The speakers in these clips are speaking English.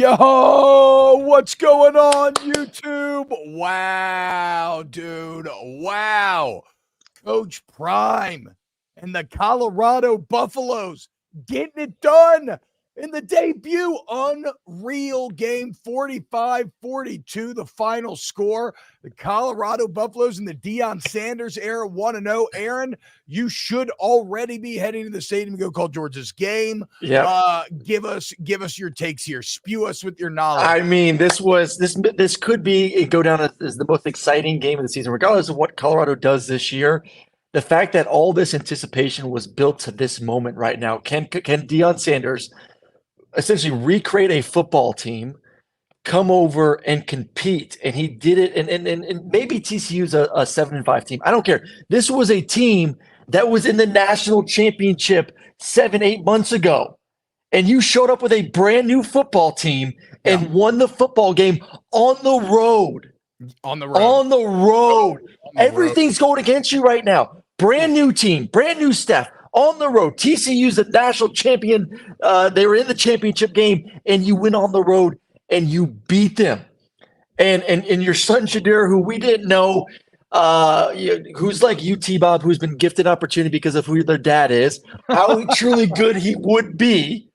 Yo, what's going on, YouTube? Wow, dude. Wow. Coach Prime and the Colorado Buffaloes getting it done in the debut. Unreal game, 45-42, the final score. The Colorado Buffaloes in the Deion Sanders era, 1-0. Aaron, you should already be heading to the stadium to go call Georgia's game. Yeah. Give us your takes here. Spew us with your knowledge. I mean, this could go down as the most exciting game of the season, regardless of what Colorado does this year. The fact that all this anticipation was built to this moment right now, can Deion Sanders essentially recreate a football team, come over and compete? And he did it. And maybe TCU's a 7-5 team. I don't care. This was a team that was in the national championship 7-8 months ago. And you showed up with a brand new football team and won the football game on the road. On the road. Everything's going against you right now. Brand new team, brand new staff, on the road. TCU's the national champion. They were in the championship game, and you went on the road and you beat them. And your son Shedeur, who we didn't know, who's like you, T-Bob, who's been gifted opportunity because of who their dad is, how truly good he would be.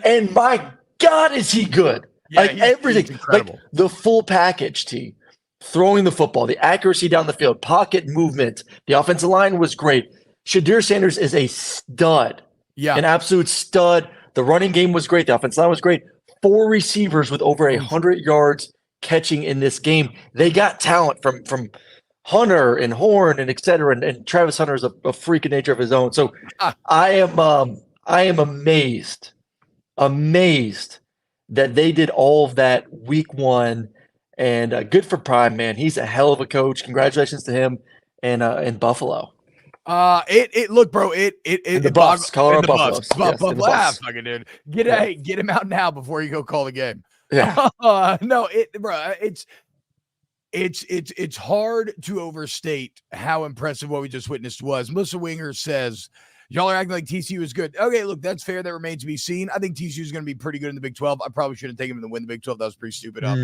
And my God, is he good? Yeah, like everything, incredible. like the full package, T. Throwing the football, the accuracy down the field, pocket movement, the offensive line was great. Shedeur Sanders is a stud, an absolute stud. The running game was great. The offensive line was great. 4 receivers with over 100 yards catching in this game. They got talent from Hunter and Horn and et cetera. And Travis Hunter is a freak of nature of his own. So I am amazed that they did all of that week one. And good for Prime, man. He's a hell of a coach. Congratulations to him and Buffalo. Look, bro. The Buffs, Colorado Buffaloes. Buffalo, fucking dude. Get him out now before you go call the game. Yeah. No, bro. It's hard to overstate how impressive what we just witnessed was. Melissa Winger says, y'all are acting like TCU is good. Okay, look, that's fair. That remains to be seen. I think TCU is going to be pretty good in the Big 12. I probably shouldn't take them to win the Big 12. That was pretty stupid. Out.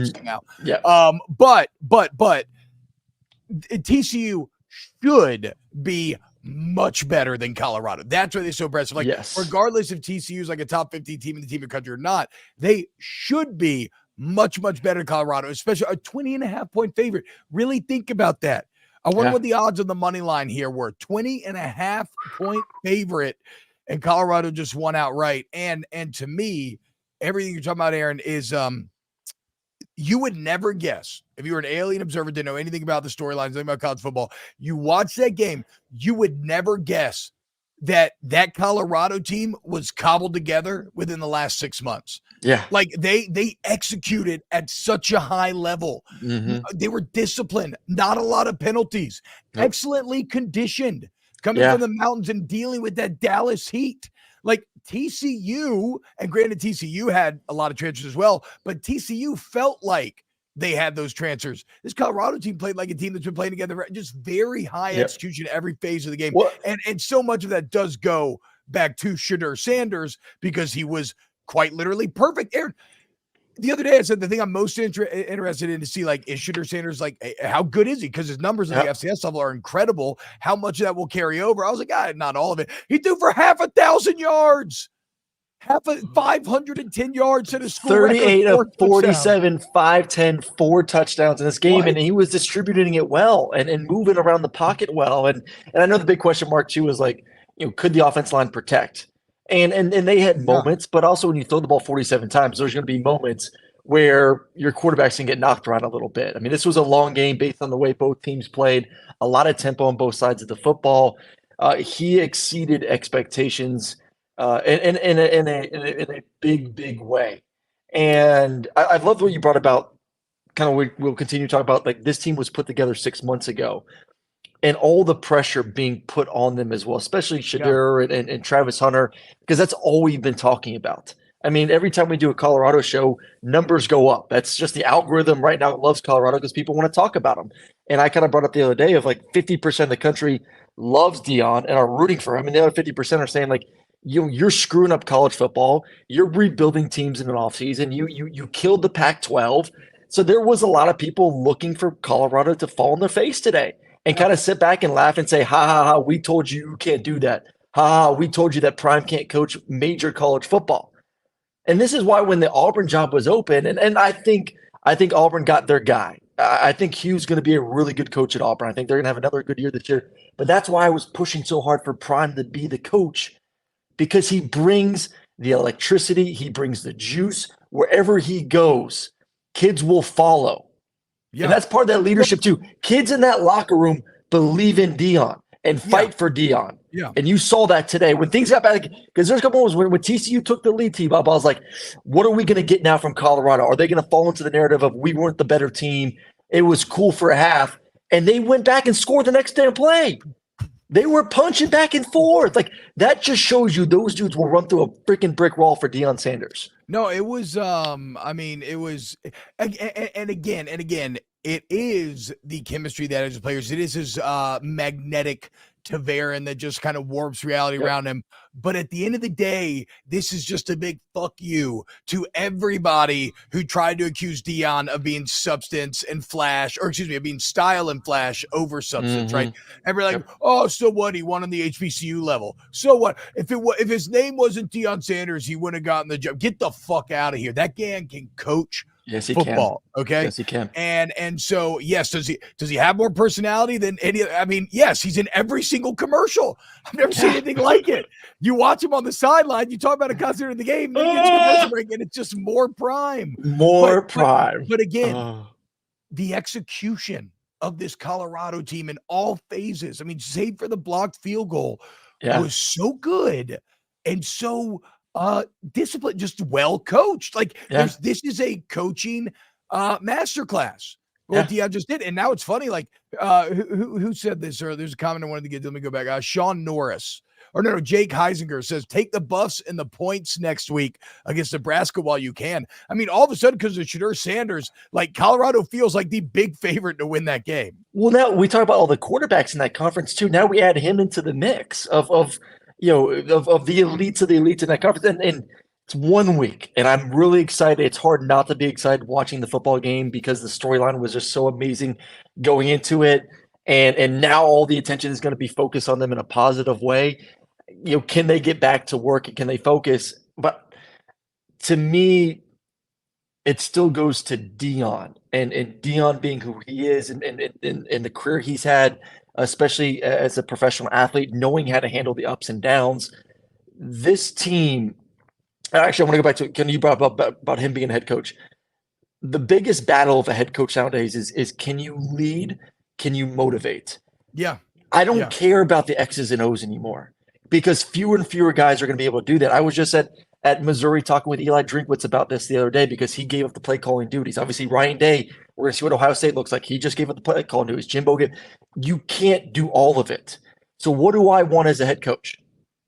Yeah. But TCU should be much better than Colorado. That's why they're so impressive. Like, regardless if TCU is like a top 50 team in the team of the country or not, they should be much, much better than Colorado, especially a 20.5-point favorite. Really think about that. I wonder what the odds on the money line here were. 20.5-point favorite, and Colorado just won outright. And to me, everything you're talking about, Aaron, is you would never guess, if you were an alien observer, didn't know anything about the storylines, anything about college football, you watch that game, you would never guess that Colorado team was cobbled together within the last 6 months. Yeah. Like they executed at such a high level. Mm-hmm. They were disciplined, not a lot of penalties, excellently conditioned, coming from the mountains and dealing with that Dallas heat. Like TCU, and granted TCU had a lot of transfers as well, but TCU felt like they had those transfers. This Colorado team played like a team that's been playing together, just very high execution every phase of the game. And so much of that does go back to Shedeur Sanders because he was quite literally perfect. Aaron, the other day I said the thing I'm most interested in to see, like, is Shedeur Sanders, like, how good is he? Because his numbers at the FCS level are incredible. How much of that will carry over? I was like, not all of it. He threw for 1,000 yards. 510 yards to the school 38 record, of 47, 510, 4 touchdowns in this game, and he was distributing it well and moving around the pocket well. And I know the big question mark too is, like, could the offense line protect? And they had moments, but also when you throw the ball 47 times, there's going to be moments where your quarterback's going to get knocked around a little bit. I mean, this was a long game based on the way both teams played, a lot of tempo on both sides of the football. He exceeded expectations in a big way. And I love what you brought about, kind of, we'll continue to talk about, like, this team was put together 6 months ago. And all the pressure being put on them as well, especially Shedeur and Travis Hunter, because that's all we've been talking about. I mean, every time we do a Colorado show, numbers go up. That's just the algorithm right now. It loves Colorado because people want to talk about them. And I kind of brought up the other day of, like, 50% of the country loves Deion and are rooting for him. And the other 50% are saying, like, You're screwing up college football. You're rebuilding teams in an offseason. You killed the Pac-12. So there was a lot of people looking for Colorado to fall on their face today and kind of sit back and laugh and say, ha, ha, ha, we told you can't do that. Ha, ha, we told you that Prime can't coach major college football. And this is why when the Auburn job was open, and I think Auburn got their guy. I think Hugh's going to be a really good coach at Auburn. I think they're going to have another good year this year. But that's why I was pushing so hard for Prime to be the coach, because he brings the electricity, he brings the juice. Wherever he goes, kids will follow. Yeah. And that's part of that leadership too. Kids in that locker room believe in Deion and fight for Deion. Yeah. And you saw that today when things got bad, because there's a couple of moments when TCU took the lead, T-Bob, I was like, what are we going to get now from Colorado? Are they going to fall into the narrative of we weren't the better team? It was cool for a half. And they went back and scored the next damn play. They were punching back and forth. Like, that just shows you those dudes will run through a freaking brick wall for Deion Sanders. No, it was, it was, and again, it is the chemistry that is the players. It is his magnetic Taverin that just kind of warps reality around him. But at the end of the day, this is just a big fuck you to everybody who tried to accuse Deion of being substance and flash, or excuse me, of being style and flash over substance, right? And we're like, oh, so what? He won on the HBCU level. So what? If his name wasn't Deion Sanders, he wouldn't have gotten the job. Get the fuck out of here. That man can coach. Yes, he football. Can. Okay. Yes, he can. And so, yes, does he have more personality than any? I mean, yes, he's in every single commercial. I've never seen anything like it. You watch him on the sideline, you talk about it constantly in the game, then he gets commercial break, and it's just more prime. But again, the execution of this Colorado team in all phases, I mean, save for the blocked field goal, was so good and so discipline, just well coached. Like this is a coaching masterclass. What Deion just did. And now it's funny, like who said this, or there's a comment I wanted to get. Let me go back. Sean Norris, or no, Jake Heisinger says, take the buffs and the points next week against Nebraska while you can. I mean, all of a sudden, because of Shedeur Sanders, like Colorado feels like the big favorite to win that game. Well, now we talk about all the quarterbacks in that conference too. Now we add him into the mix of the elites of the elites in that conference. And it's 1 week, and I'm really excited. It's hard not to be excited watching the football game because the storyline was just so amazing going into it. And now all the attention is going to be focused on them in a positive way. Can they get back to work? Can they focus? But to me, it still goes to Deion and Deion being who he is and the career he's had, especially as a professional athlete, knowing how to handle the ups and downs. This team, actually, I want to go back to Ken, you brought up about him being a head coach. The biggest battle of a head coach nowadays is can you lead? Can you motivate? Yeah. I don't care about the X's and O's anymore because fewer and fewer guys are going to be able to do that. I was just at Missouri talking with Eli Drinkwitz about this the other day because he gave up the play calling duties. Obviously, Ryan Day, we're going to see what Ohio State looks like. He just gave up the play calling duties. Jim Bogan, you can't do all of it. So what do I want as a head coach?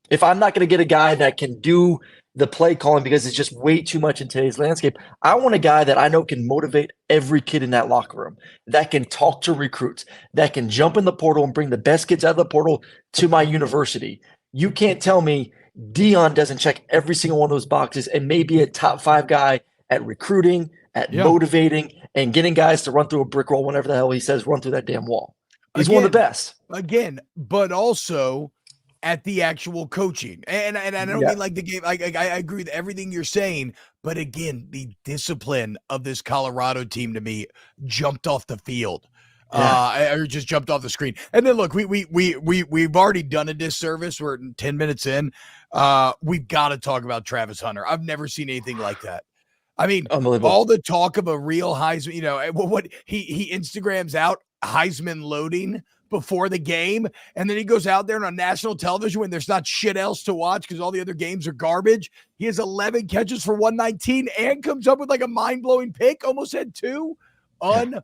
If I'm not going to get a guy that can do the play calling because it's just way too much in today's landscape, I want a guy that I know can motivate every kid in that locker room, that can talk to recruits, that can jump in the portal and bring the best kids out of the portal to my university. You can't tell me Deion doesn't check every single one of those boxes and may be a top 5 guy at recruiting, at motivating, and getting guys to run through a brick wall whenever the hell he says run through that damn wall. He's one of the best. Again, but also at the actual coaching. And I don't mean like the game. I agree with everything you're saying, but again, the discipline of this Colorado team to me jumped off the field. I just jumped off the screen. And then look, we've already done a disservice. We're 10 minutes in. We've got to talk about Travis Hunter. I've never seen anything like that. I mean, all the talk of a real Heisman, what he Instagrams out Heisman loading before the game, and then he goes out there and on national television when there's not shit else to watch because all the other games are garbage. He has 11 catches for 119 and comes up with like a mind-blowing pick, almost had 2. Unreal.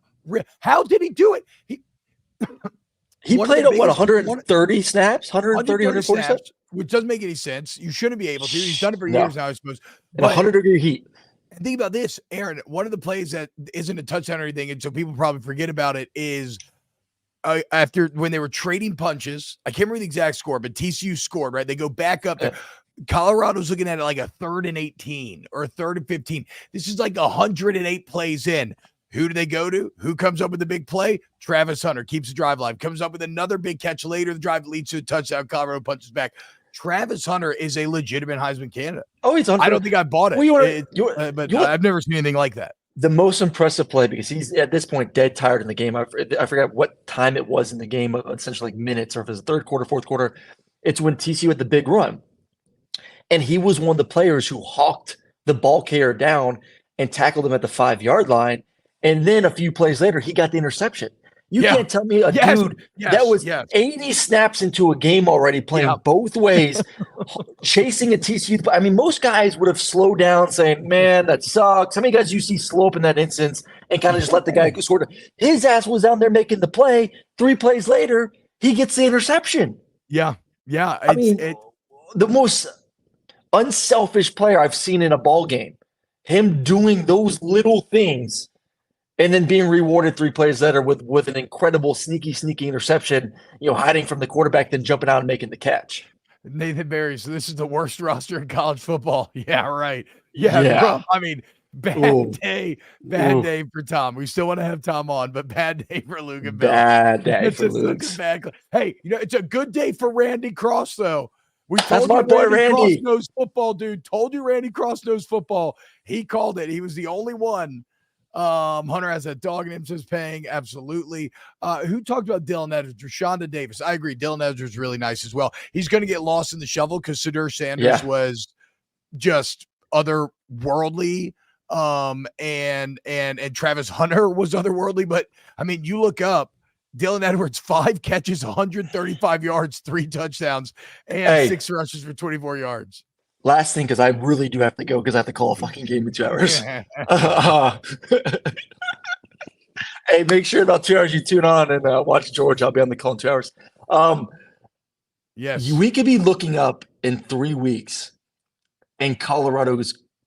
How did he do it? He played at 130 snaps, 140 snaps, which doesn't make any sense. You shouldn't be able to. He's done it for years now, I suppose. In 100-degree heat. And think about this, Aaron. One of the plays that isn't a touchdown or anything, and so people probably forget about it, is after when they were trading punches. I can't remember the exact score, but TCU scored, right? They go back up there. Colorado's looking at it like a 3rd and 18 or a 3rd and 15. This is like 108 plays in. Who do they go to? Who comes up with the big play? Travis Hunter keeps the drive alive, comes up with another big catch later. The drive leads to a touchdown. Colorado punches back. Travis Hunter is a legitimate Heisman candidate. Oh, he's on. I don't think I bought it, well, but I've never seen anything like that. The most impressive play, because he's at this point dead tired in the game. I forgot what time it was in the game, essentially like minutes, or if it was the 3rd quarter, 4th quarter. It's when TCU had the big run. And he was one of the players who hawked the ball carrier down and tackled him at the 5-yard line. And then a few plays later, he got the interception. You can't tell me a dude that was 80 snaps into a game already, playing both ways, chasing a TCU. I mean, most guys would have slowed down, saying, man, that sucks. How many guys you see slow up in that instance and kind of just let the guy score? His ass was down there making the play. 3 plays later, he gets the interception. Yeah. I mean, the most unselfish player I've seen in a ball game, him doing those little things and then being rewarded 3 plays later with an incredible sneaky interception, hiding from the quarterback, then jumping out and making the catch. Nathan Berry, so this is the worst roster in college football. Yeah, right. Yeah. Bro, I mean, bad day for Tom. We still want to have Tom on, but bad day for Luke and Bill. Bad day for Luke. Hey, it's a good day for Randy Cross, though. That's my boy Randy. Cross knows football, dude. Told you Randy Cross knows football. He called it. He was the only one. Hunter has a dog in him, says paying. Absolutely. Who talked about Dylan Edwards? Rashonda Davis. I agree. Dylan Edwards is really nice as well. He's going to get lost in the shovel because Shedeur Sanders was just otherworldly. And Travis Hunter was otherworldly. But I mean, you look up Dylan Edwards, 5 catches, 135 yards, 3 touchdowns, and 6 rushes for 24 yards. Last thing, because I really do have to go because I have to call a fucking game in 2 hours. Hey, make sure about 2 hours you tune on and watch George. I'll be on the call in 2 hours. Yes. We could be looking up in 3 weeks, and Colorado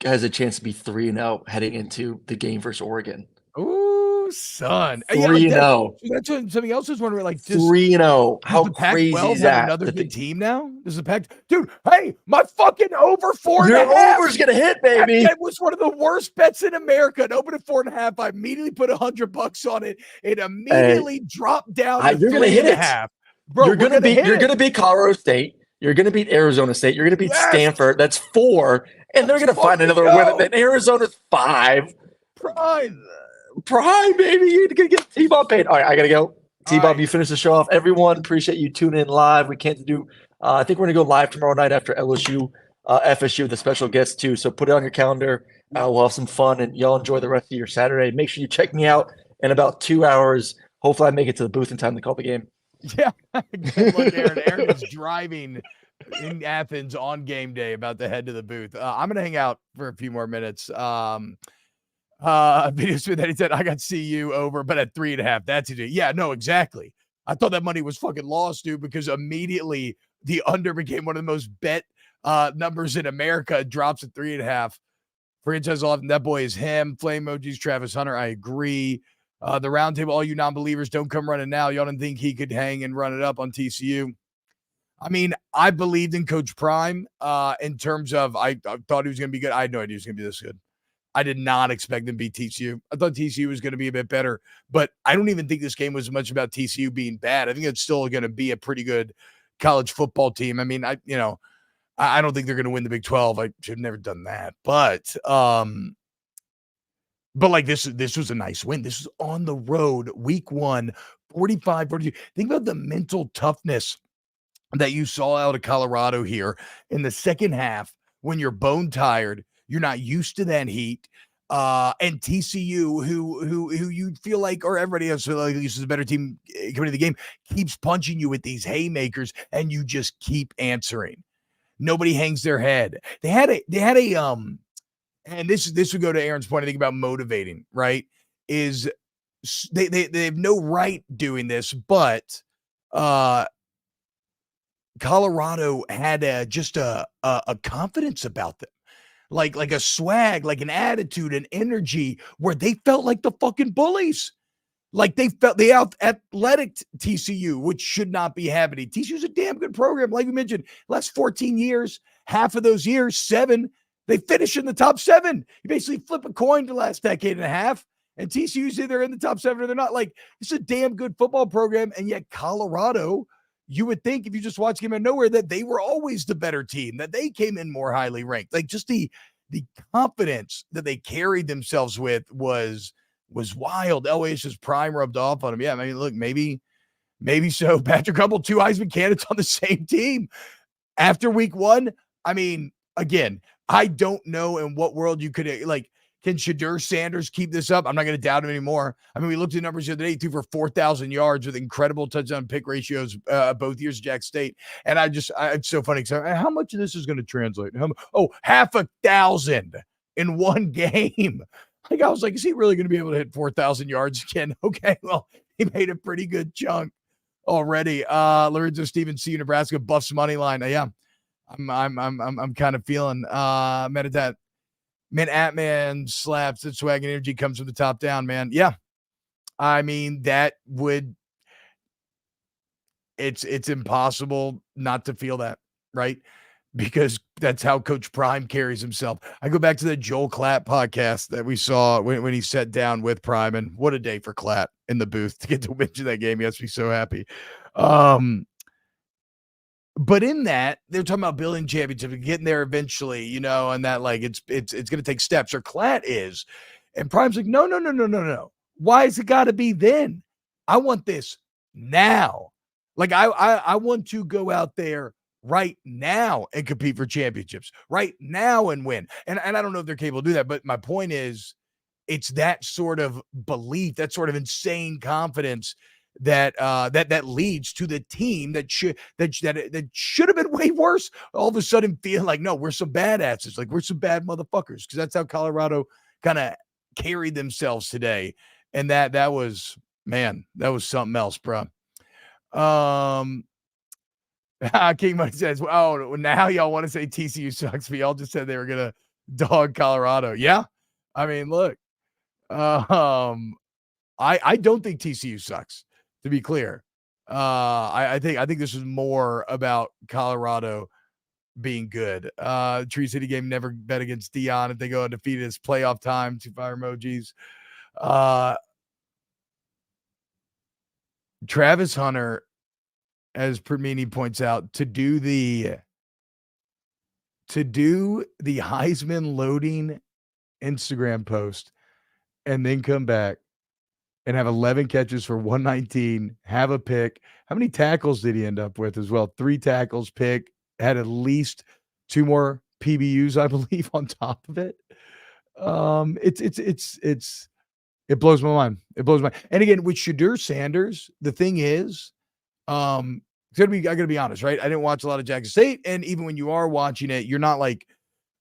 has a chance to be 3-0 heading into the game versus Oregon. Ooh, son. 3-0. That's what something else is wondering. Like 3-0. How crazy is that? Another good team now? Does the Pac, dude? Hey, my fucking over 4.5. Your over's gonna hit, baby. That was one of the worst bets in America. It opened at 4.5. I immediately put $100 on it. It immediately dropped down to you're gonna hit it. Bro, you're gonna beat Colorado State. You're gonna beat Arizona State. You're gonna beat Stanford. That's 4, and they're gonna find another win. And Arizona's 5. Prime, baby. You're gonna get T-Bob paid. All right, I gotta go. T-Bob, you finish the show off. Everyone, appreciate you tuning in live. We can't do. I think we're gonna go live tomorrow night after LSU, FSU with a special guest too. So put it on your calendar. We'll have some fun, and y'all enjoy the rest of your Saturday. Make sure you check me out in about 2 hours. Hopefully, I make it to the booth in time to call the game. Yeah, good luck, Aaron. Aaron is driving in Athens on game day, about to head to the booth. I'm gonna hang out for a few more minutes. Video Smith, he said, I got CU over, but at 3.5. That's it. Yeah, no, exactly. I thought that money was fucking lost, dude, because immediately the under became one of the most bet numbers in America. It drops at 3.5. Franchise off, and that boy is him. Flame emojis, Travis Hunter. I agree. The roundtable, all you non-believers, don't come running now. Y'all didn't think he could hang and run it up on TCU. I mean, I believed in Coach Prime in terms of I thought he was going to be good. I had no idea he was going to be this good. I did not expect them to beat TCU. I thought TCU was going to be a bit better, but I don't even think this game was much about TCU being bad. I think it's still going to be a pretty good college football team. I mean, I don't think they're going to win the Big 12. I should have never done that, but like this was a nice win. This was on the road, week 1, 45-42. Think about the mental toughness that you saw out of Colorado here in the second half when you're bone tired. You're not used to that heat. And TCU, who you feel like, or everybody else feel like this is a better team coming to the game, keeps punching you with these haymakers, and you just keep answering. Nobody hangs their head. They had a and this would go to Aaron's point, I think, about motivating, right? Is they have no right doing this, but Colorado had just a confidence about them. Like a swag, like an attitude, an energy where they felt like the fucking bullies. Like they out athletic TCU, which should not be happening. TCU's a damn good program. Like we mentioned, last 14 years half of those years, 7, they finish in the top 7. You basically flip a coin the last decade and a half, and TCU's either in the top 7 or they're not. Like, it's a damn good football program, and yet Colorado, you would think if you just watch Game of Nowhere that they were always the better team, that they came in more highly ranked. Like, just the confidence that they carried themselves with was wild. LA's prime rubbed off on them. Yeah, I mean, look, maybe so. Patrick Humble, 2 Heisman candidates on the same team after week 1. I mean, again, I don't know in what world you could, like, can Shedeur Sanders keep this up? I'm not going to doubt him anymore. I mean, we looked at numbers the other day, threw for 4,000 yards with incredible touchdown pick ratios both years at Jack State. And it's so funny. So how much of this is going to translate? 500,000 in one game. Like, I was like, is he really going to be able to hit 4,000 yards again? Okay, well, he made a pretty good chunk already. Lorenzo Stevens, CU Nebraska, Buffs money line. Yeah, I'm kind of feeling Meditat. Man, Atman slaps the swag and energy comes from the top down, man. Yeah. I mean, it's impossible not to feel that, right? Because that's how Coach Prime carries himself. I go back to the Joel Klatt podcast that we saw when he sat down with Prime, and what a day for Klatt in the booth to get to mention that game. He has to be so happy. But in that, they're talking about building championship and getting there eventually, and that, like, it's going to take steps, or Klatt is. And Prime's like, no. Why has it got to be then? I want this now. Like, I want to go out there right now and compete for championships right now and win. And I don't know if they're capable to do that, but my point is, it's that sort of belief, that sort of insane confidence that leads to the team that should have been way worse. All of a sudden feeling like, no, we're some badasses, like we're some bad motherfuckers, because that's how Colorado kind of carried themselves today. And that was something else, bro. King Money says, oh, now y'all want to say TCU sucks, but y'all just said they were gonna dog Colorado. Yeah, I mean, look, I don't think TCU sucks, to be clear. I think this is more about Colorado being good. Tree City game, never bet against Deion if they go undefeated. It's playoff time. 2 fire emojis. Travis Hunter, as Permini points out, to do the Heisman loading Instagram post and then come back and have 11 catches for 119, have a pick. How many tackles did he end up with as well? 3 tackles, pick, had at least 2 more PBUs, I believe, on top of it. It blows my mind. It blows my mind. And again, with Shedeur Sanders, the thing is, I gotta be honest, right? I didn't watch a lot of Jackson State, and even when you are watching it, you're not like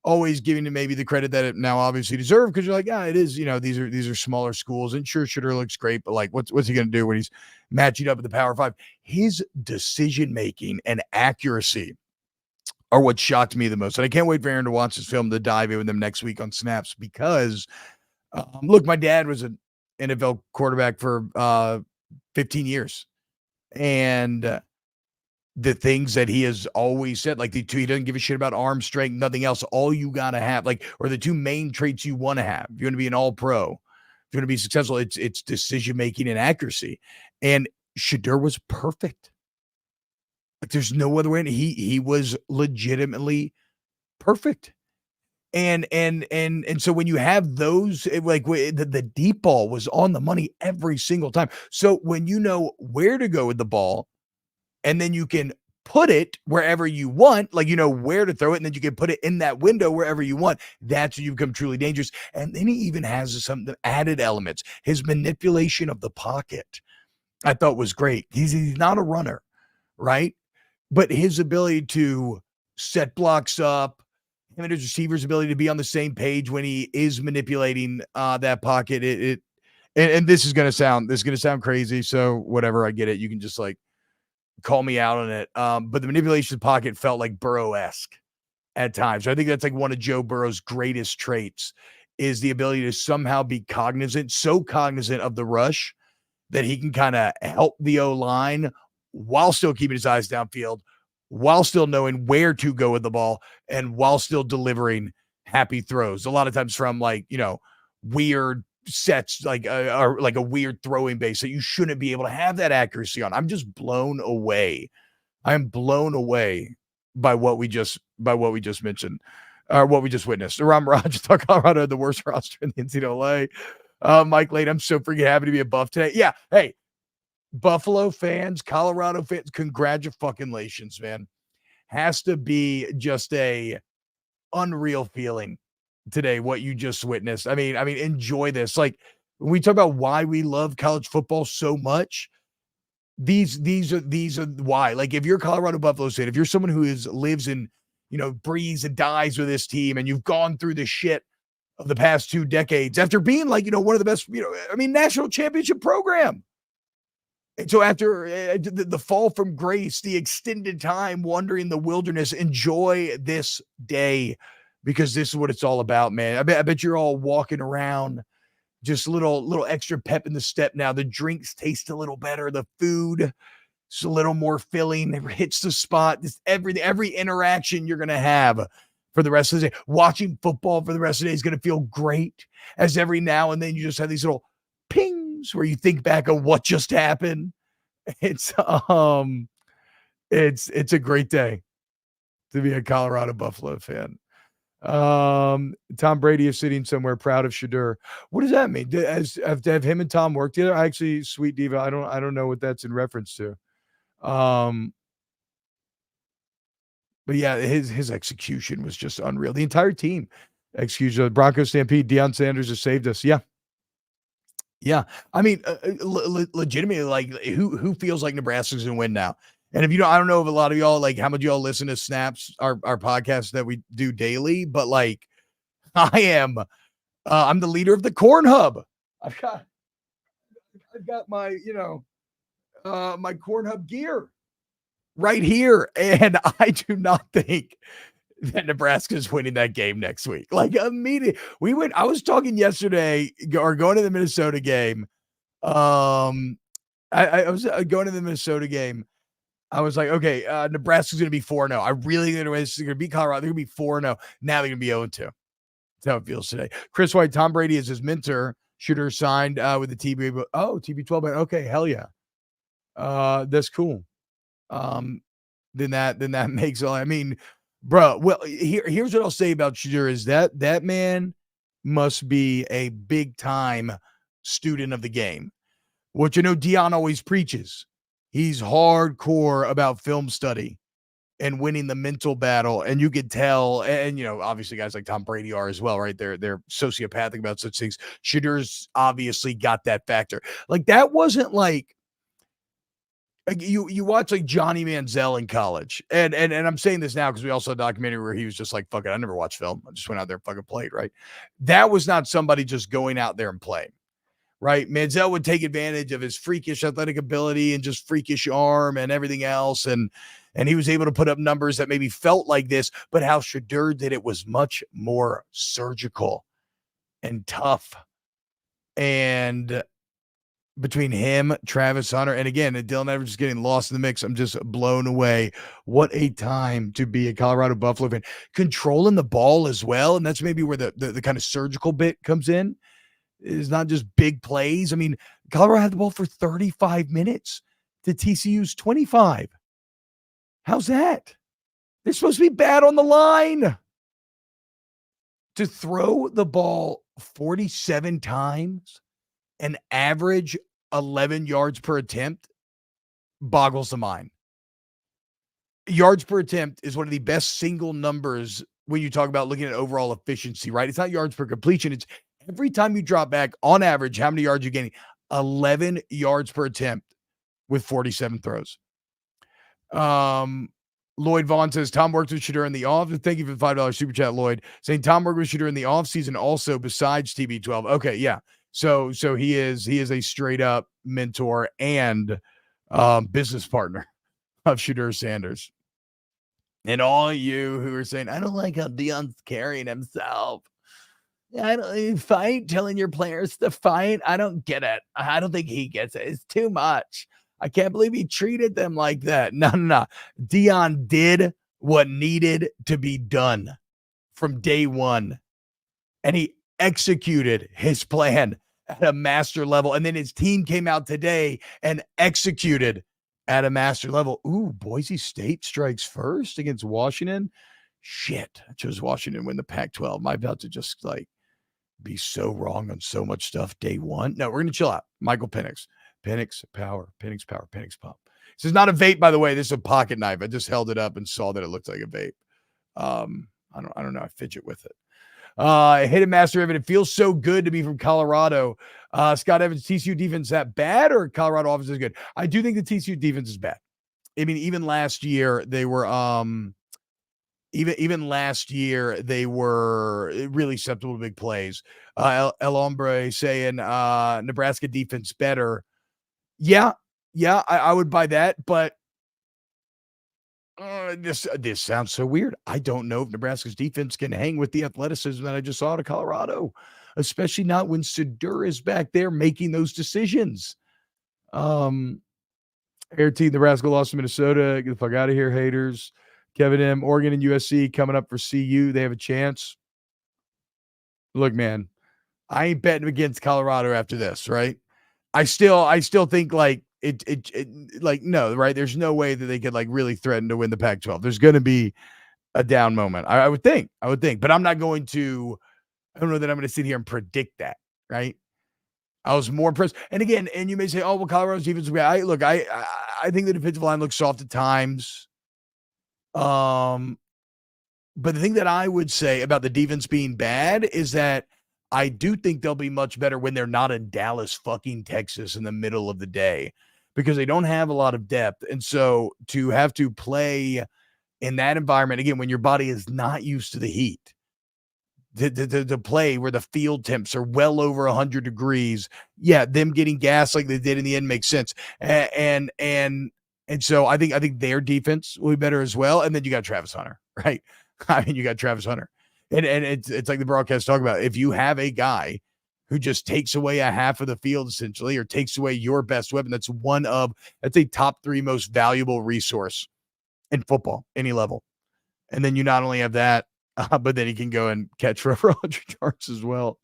always giving it maybe the credit that it now obviously deserves, because you're like, it is, these are smaller schools, and sure, Shedeur looks great, but like, what's he gonna do when he's matching up with the Power 5? His decision making and accuracy are what shocked me the most, and I can't wait for Aaron to watch this film to dive in with them next week on Snaps, because look, my dad was an NFL quarterback for 15 years. And the things that he has always said, like he doesn't give a shit about arm strength, nothing else. All you got to have, like, or the 2 main traits you want to have. If you want to be an all-pro, if you want to be successful, it's decision-making and accuracy. And Shedeur was perfect. Like, there's no other way. He was legitimately perfect. And so when you have those, like, the deep ball was on the money every single time. So when you know where to go with the ball, and then you can put it wherever you want, like, where to throw it, and then you can put it in that window wherever you want, that's when you become truly dangerous. And then he even has some added elements. His manipulation of the pocket, I thought, was great. He's not a runner, right? But his ability to set blocks up, him and his receiver's ability to be on the same page when he is manipulating that pocket, and this is gonna sound crazy, so whatever, I get it. You can just, like, call me out on it. But the manipulation of the pocket felt like Burrow-esque at times. So I think that's like one of Joe Burrow's greatest traits, is the ability to somehow be so cognizant of the rush that he can kind of help the O-line while still keeping his eyes downfield, while still knowing where to go with the ball and while still delivering happy throws. A lot of times from weird sets, or like a weird throwing base that you shouldn't be able to have that accuracy on. I'm just blown away. I'm blown away by what we just mentioned, or what we just witnessed. Ram Raj thought Colorado had the worst roster in the NCAA. Mike Lane, I'm so freaking happy to be a Buff today. Yeah, hey, Buffalo fans, Colorado fans, congratulations, man. Has to be just a unreal feeling today, what you just witnessed. I mean, enjoy this. Like, when we talk about why we love college football so much, these are why. Like, if you're a Colorado Buffalo fan, if you're someone who lives and breathes and dies with this team, and you've gone through the shit of the past 2 decades after being one of the best, national championship program. And so after the fall from grace, the extended time wandering the wilderness, enjoy this day, because this is what it's all about, man. I bet you're all walking around just little extra pep in the step now. The drinks taste a little better. The food is a little more filling. It hits the spot. Just every interaction you're going to have for the rest of the day. Watching football for the rest of the day is going to feel great, as every now and then you just have these little pings where you think back on what just happened. It's a great day to be a Colorado Buffalo fan. Tom Brady is sitting somewhere proud of Shedeur. What does that mean? Have him and Tom worked together? Actually, Sweet Diva, I don't know what that's in reference to. But yeah, his execution was just unreal. The entire team execution. Broncos Stampede, Deion Sanders has saved us. Yeah. Yeah. I mean, legitimately, like, who feels like Nebraska's gonna win now? And if I don't know if a lot of y'all, like, how much y'all listen to Snaps, our podcast that we do daily, but like, I'm the leader of the Corn Hub. I've got my, my Corn Hub gear right here. And I do not think that Nebraska's winning that game next week. Like, immediately. I was talking yesterday, or going to the Minnesota game. I was going to the Minnesota game. I was like, okay, Nebraska's going to be 4-0. I really think it's going to be Colorado. They're going to be 4-0. Now they're going to be 0-2. That's how it feels today. Chris White, Tom Brady is his mentor. Shedeur signed with the TB. Oh, TB12. Okay, hell yeah. That's cool. Then that makes all. I mean, bro. Well, here's what I'll say about Shedeur is that man must be a big time student of the game, which Deion always preaches. He's hardcore about film study and winning the mental battle, and you could tell. And obviously, guys like Tom Brady are as well, right? They're sociopathic about such things. Shedeur's obviously got that factor. Like, that wasn't like you watch like Johnny Manziel in college, and I'm saying this now because we also had a documentary where he was just like, fuck it, I never watched film. I just went out there and fucking played, right? That was not somebody just going out there and playing, right? Manziel would take advantage of his freakish athletic ability and just freakish arm and everything else, and he was able to put up numbers that maybe felt like this, but how Shedeur did it was much more surgical and tough. And between him, Travis Hunter, and again, Dylan Edwards is getting lost in the mix. I'm just blown away. What a time to be a Colorado Buffalo fan. Controlling the ball as well, and that's maybe where the kind of surgical bit comes in. It's not just big plays. I mean, Colorado had the ball for 35 minutes to TCU's 25. How's that? They're supposed to be bad on the line. To throw the ball 47 times and average 11 yards per attempt boggles the mind. Yards per attempt is one of the best single numbers when you talk about looking at overall efficiency, right? It's not yards per completion. It's every time you drop back, on average, how many yards you're getting? 11 yards per attempt with 47 throws. Lloyd Vaughn says, Tom worked with Shedeur in the off. Thank you for the $5 super chat, Lloyd. Saying Tom worked with Shedeur in the offseason also besides TB12. Okay, yeah. So he is a straight up mentor and business partner of Shedeur Sanders. And all you who are saying, I don't like how Deion's carrying himself. I don't fight, telling your players to fight. I don't get it. I don't think he gets it. It's too much. I can't believe he treated them like that. No. Deion did what needed to be done from day one. And he executed his plan at a master level. And then his team came out today and executed at a master level. Ooh, Boise State strikes first against Washington. Shit, I chose Washington to win the Pac-12. My about to just be so wrong on so much stuff day one. No, we're going to chill out. Michael Penix. Penix power. Penix power. Penix pop. This is not a vape, by the way. This is a pocket knife. I just held it up and saw that it looked like a vape. I don't know. I fidget with it. Hidden Master Evan. It feels so good to be from Colorado. Scott Evans, TCU defense that bad or Colorado offense is good? I do think the TCU defense is bad. I mean, even last year they were even last year they were really susceptible to big plays. El Hombre saying Nebraska defense better. Yeah, I would buy that, but this sounds so weird. I don't know if Nebraska's defense can hang with the athleticism that I just saw to Colorado, especially not when Shedeur is back there making those decisions. Air T, Nebraska lost to Minnesota. Get the fuck out of here, haters. Kevin M, Oregon and USC coming up for CU. They have a chance. Look, man, I ain't betting against Colorado after this, right? I still think like it like no, right? There's no way that they could like really threaten to win the Pac-12. There's going to be a down moment. I would think, but I'm not going to. I don't know that I'm going to sit here and predict that, right? I was more impressed. And again, and you may say, "Oh, well, Colorado's defense." I think the defensive line looks soft at times. But the thing that I would say about the defense being bad is that I do think they'll be much better when they're not in Dallas, fucking Texas in the middle of the day because they don't have a lot of depth. And so to have to play in that environment, again, when your body is not used to the heat, to play where the field temps are well over 100 degrees, yeah, them getting gas like they did in the end makes sense. And so I think their defense will be better as well. And then you got Travis Hunter, right? I mean, you got Travis Hunter. And it's like the broadcast talk about, if you have a guy who just takes away a half of the field essentially, or takes away your best weapon, that's a top 3 most valuable resource in football, any level. And then you not only have that, but then he can go and catch for over 100 yards as well.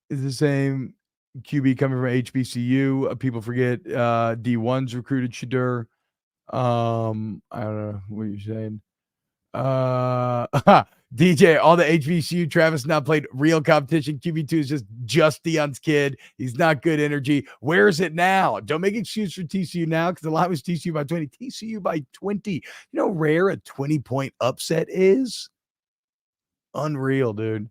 It's the same QB coming from HBCU. People forget D1's recruited Shedeur. I don't know what you're saying. DJ, all the HBCU Travis not played real competition. QB2 is just Deion's kid. He's not good energy. Where is it now? Don't make excuse for TCU now because the line was TCU by 20. TCU by 20. You know how rare a 20-point upset is? Unreal, dude.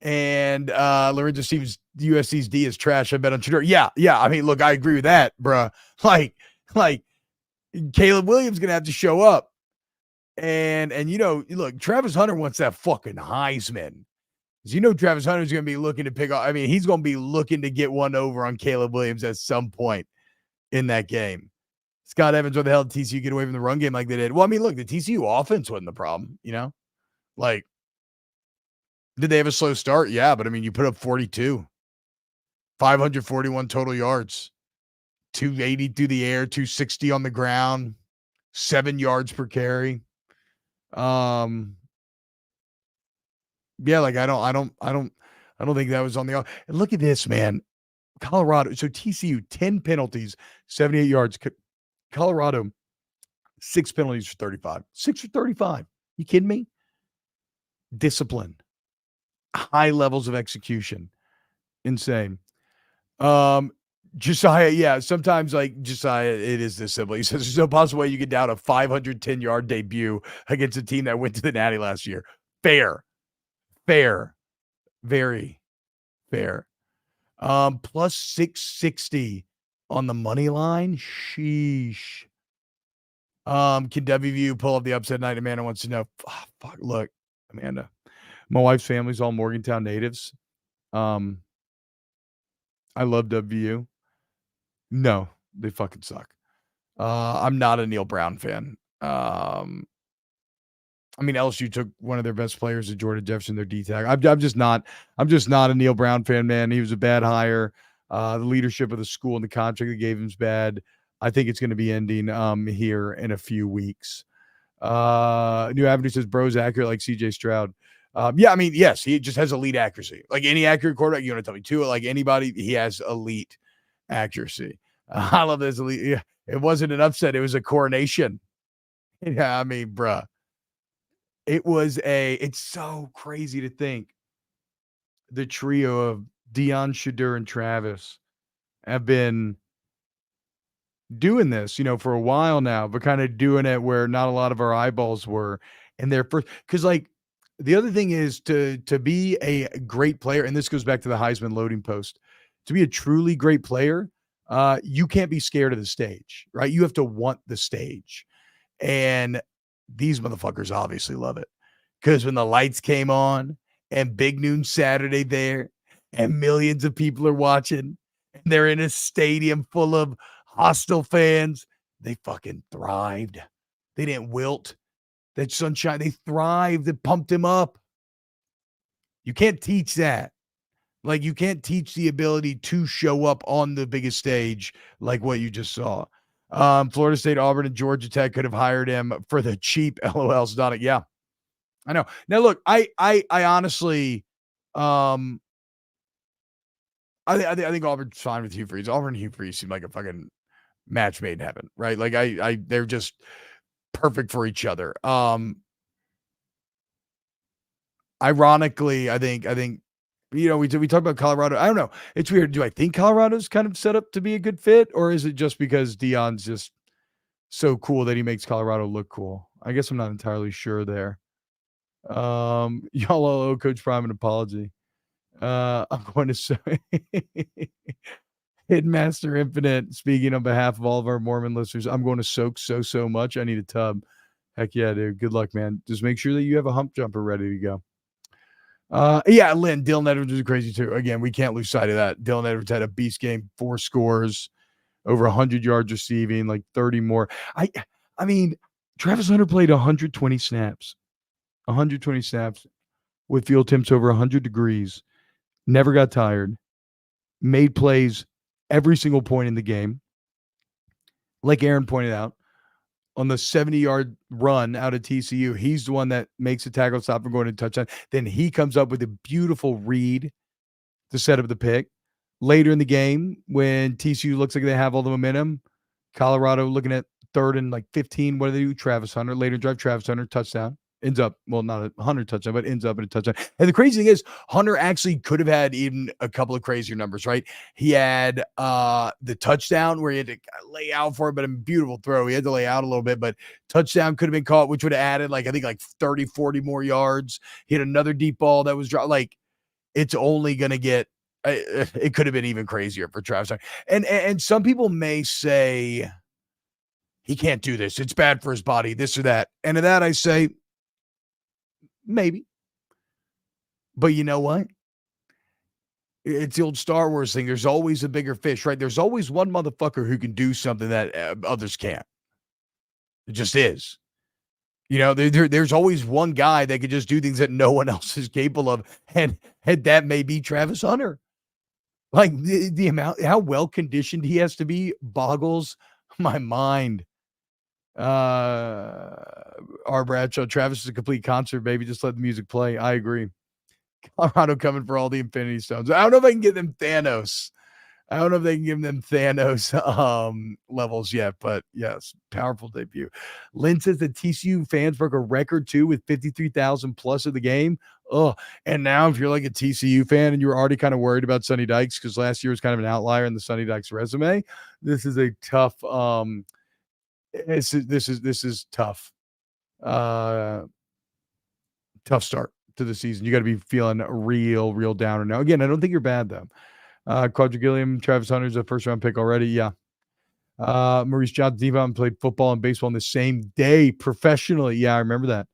And Lorenzo Stevens, USC's D is trash. I bet on Shedeur. Yeah. I mean, look, I agree with that, bruh. Like Caleb Williams gonna have to show up. And look, Travis Hunter wants that fucking Heisman. Because Travis Hunter's going to be looking to pick off. I mean, he's going to be looking to get one over on Caleb Williams at some point in that game. Scott Evans, what the hell did TCU get away from the run game like they did? Well, I mean, look, the TCU offense wasn't the problem, Like, did they have a slow start? Yeah, but I mean, you put up 42. 541 total yards. 280 through the air, 260 on the ground. 7 yards per carry. Yeah, like I don't think that was on the. And look at this, man. Colorado. So TCU 10 penalties, 78 yards. Colorado 6 penalties for 35. 6 for 35. You kidding me? Discipline, high levels of execution, insane. Josiah, yeah, sometimes like Josiah, it is this simple. He says there's no possible way you get down a 510-yard debut against a team that went to the Natty last year. Fair, very fair. Plus 660 on the money line. Sheesh. Can WVU pull up the upset night? Amanda wants to know. Fuck, look, Amanda, my wife's family's all Morgantown natives. I love WVU. No, they fucking suck. I'm not a Neil Brown fan. I mean, LSU took one of their best players to Jordan Jefferson, their D-tag. I'm just not a Neil Brown fan, man. He was a bad hire. The leadership of the school and the contract they gave him is bad. I think it's going to be ending here in a few weeks. New Avenue says bro's accurate like CJ Stroud. Yeah, I mean, yes, he just has elite accuracy. Like any accurate quarterback, you want to tell me too, like anybody, he has elite accuracy. I love this elite. Yeah, it wasn't an upset, it was a coronation. Yeah, I mean, bruh. It's so crazy to think the trio of Deion, Shedeur, and Travis have been doing this, for a while now, but kind of doing it where not a lot of our eyeballs were in their first. Because, like, the other thing is to be a great player, and this goes back to the Heisman loading post. To be a truly great player, you can't be scared of the stage, right? You have to want the stage, and these motherfuckers obviously love it. Because when the lights came on and Big Noon Saturday there, and millions of people are watching, and they're in a stadium full of hostile fans, they fucking thrived. They didn't wilt. That sunshine, they thrived. It pumped him up. You can't teach that. Like, you can't teach the ability to show up on the biggest stage like what you just saw. Florida State, Auburn, and Georgia Tech could have hired him for the cheap LOLs. Done it. Yeah, I know. Now, look, I honestly, I think Auburn's fine with Hugh Freeze. Auburn and Hugh Freeze seem like a fucking match made in heaven, right? Like they're just perfect for each other. Ironically, I think we talk about Colorado. I don't know. It's weird. Do I think Colorado's kind of set up to be a good fit, or is it just because Deion's just so cool that he makes Colorado look cool? I guess I'm not entirely sure there. Y'all owe Coach Prime an apology. I'm going to say Hitmaster Infinite, speaking on behalf of all of our Mormon listeners, I'm going to soak so much. I need a tub. Heck yeah, dude. Good luck, man. Just make sure that you have a hump jumper ready to go. Yeah, Lynn, Dylan Edwards is crazy too. Again, we can't lose sight of that. Dylan Edwards had a beast game, 4 scores, over 100 yards receiving, like 30 more. I mean, Travis Hunter played 120 snaps. 120 snaps with field temps over 100 degrees. Never got tired. Made plays every single point in the game. Like Aaron pointed out, on the 70-yard run out of TCU, he's the one that makes a tackle stop from going to touchdown. Then he comes up with a beautiful read to set up the pick. Later in the game, when TCU looks like they have all the momentum, Colorado looking at 3rd and like 15. What do they do? Travis Hunter. Later drive, Travis Hunter, touchdown. Ends up, well, not a Hunter touchdown, but ends up in a touchdown. And the crazy thing is, Hunter actually could have had even a couple of crazier numbers, right? He had the touchdown where he had to lay out for it, but a beautiful throw. He had to lay out a little bit, but touchdown could have been caught, which would have added I think 30, 40 more yards. He had another deep ball that was dropped. Like, it's only going to get, it could have been even crazier for Travis Hunter. And some people may say, he can't do this. It's bad for his body, this or that. And to that I say, maybe. But you know what? It's the old Star Wars thing. There's always a bigger fish, right? There's always one motherfucker who can do something that others can't. It just is. There's always one guy that could just do things that no one else is capable of. And that may be Travis Hunter. Like the amount, how well conditioned he has to be boggles my mind. R. Bradshaw, Travis is a complete concert, baby. Just let the music play. I agree. Colorado coming for all the Infinity Stones. I don't know if I can give them Thanos. I don't know if they can give them Thanos levels yet, but yes, powerful debut. Lynn says that TCU fans broke a record too with 53,000 plus of the game. Oh, and now if you're like a TCU fan and you were already kind of worried about Sonny Dykes because last year was kind of an outlier in the Sonny Dykes resume, this is a tough this is tough. Tough start to the season. You got to be feeling real downer now. Again, I don't think you're bad though. Quadrigillium, Travis Hunter's a first round pick already. Yeah. Maurice Johnson played football and baseball on the same day professionally. Yeah, I remember that.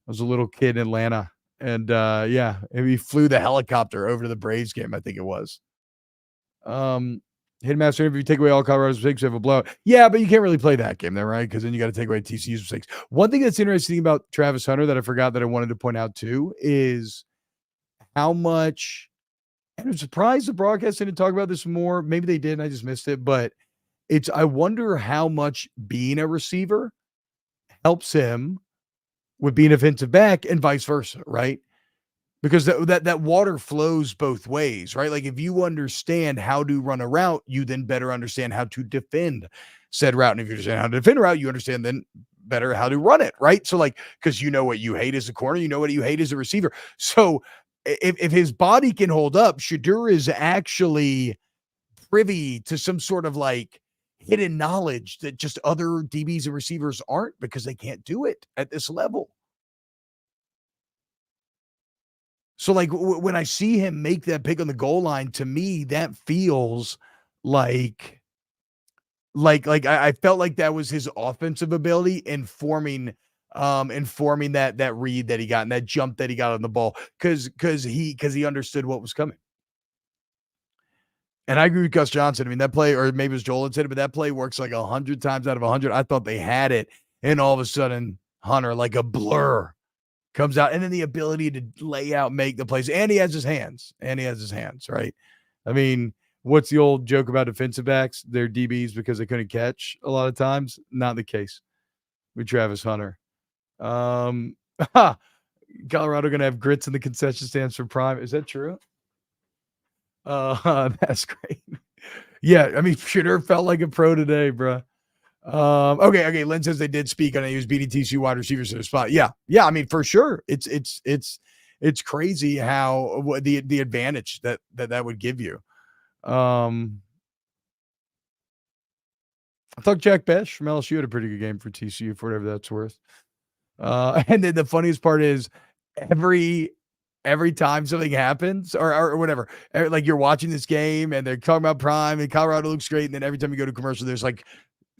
I was a little kid in Atlanta. And yeah, and we flew the helicopter over to the Braves game, I think it was. Hitmaster, if you take away all Colorado's mistakes, you have a blowout. Yeah, but you can't really play that game then, right? Because then you got to take away TCU's mistakes. One thing that's interesting about Travis Hunter that I forgot that I wanted to point out too is how much And I'm surprised the broadcast didn't talk about this more. Maybe they did, and I just missed it. But I wonder how much being a receiver helps him with being a defensive back and vice versa, right? Because that water flows both ways, right? Like if you understand how to run a route, you then better understand how to defend said route. And if you understand how to defend a route, you understand then better how to run it, right? So like, because you know what you hate as a corner, you know what you hate as a receiver. So if his body can hold up, Shedeur is actually privy to some sort of like hidden knowledge that just other DBs and receivers aren't because they can't do it at this level. So like when I see him make that pick on the goal line, to me, that feels like I felt like that was his offensive ability informing that read that he got and that jump that he got on the ball because he understood what was coming. And I agree with Gus Johnson. I mean, that play, or maybe it was Joel that said it, but that play works like 100 times out of 100. I thought they had it, and all of a sudden, Hunter, like a blur, comes out, and then the ability to lay out, make the plays, and he has his hands, right? I mean, what's the old joke about defensive backs? They're DBs because they couldn't catch a lot of times. Not the case with Travis Hunter. Colorado going to have grits in the concession stands for Prime. Is that true? That's great. Yeah, I mean, Shedeur felt like a pro today, bro. Okay. Lynn says they did speak on it. He was beating TCU wide receivers to the spot. Yeah. I mean, for sure. It's crazy how the advantage that would give you. I thought Jack Besh from LSU had a pretty good game for TCU for whatever that's worth. And then the funniest part is every time something happens or whatever, like you're watching this game and they're talking about Prime and Colorado looks great. And then every time you go to commercial, there's like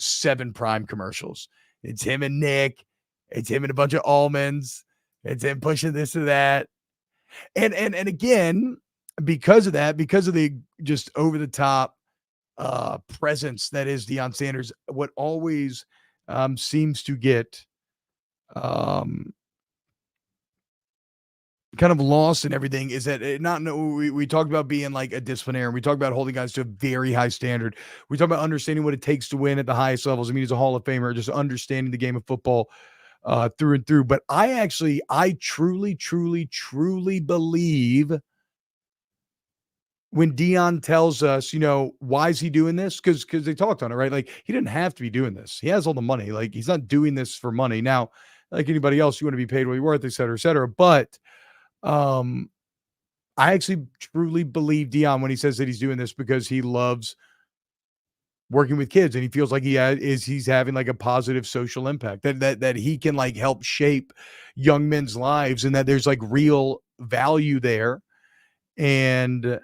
7 Prime commercials. It's him and Nick. It's him and a bunch of almonds. It's him pushing this or that. And again, because of that, because of the just over the top presence that is Deion Sanders, what always seems to get kind of lost and everything is that we talked about being like a disciplinarian. We talk about holding guys to a very high standard. We talk about understanding what it takes to win at the highest levels. I mean, he's a Hall of Famer, just understanding the game of football through and through. But I truly believe when Deion tells us, why is he doing this? Because they talked on it, right? Like he didn't have to be doing this. He has all the money. Like he's not doing this for money. Now, like anybody else, you want to be paid what you're worth, et cetera, et cetera. But I actually truly believe Deion when he says that he's doing this because he loves working with kids and he feels like he's having like a positive social impact that he can like help shape young men's lives and that there's like real value there. And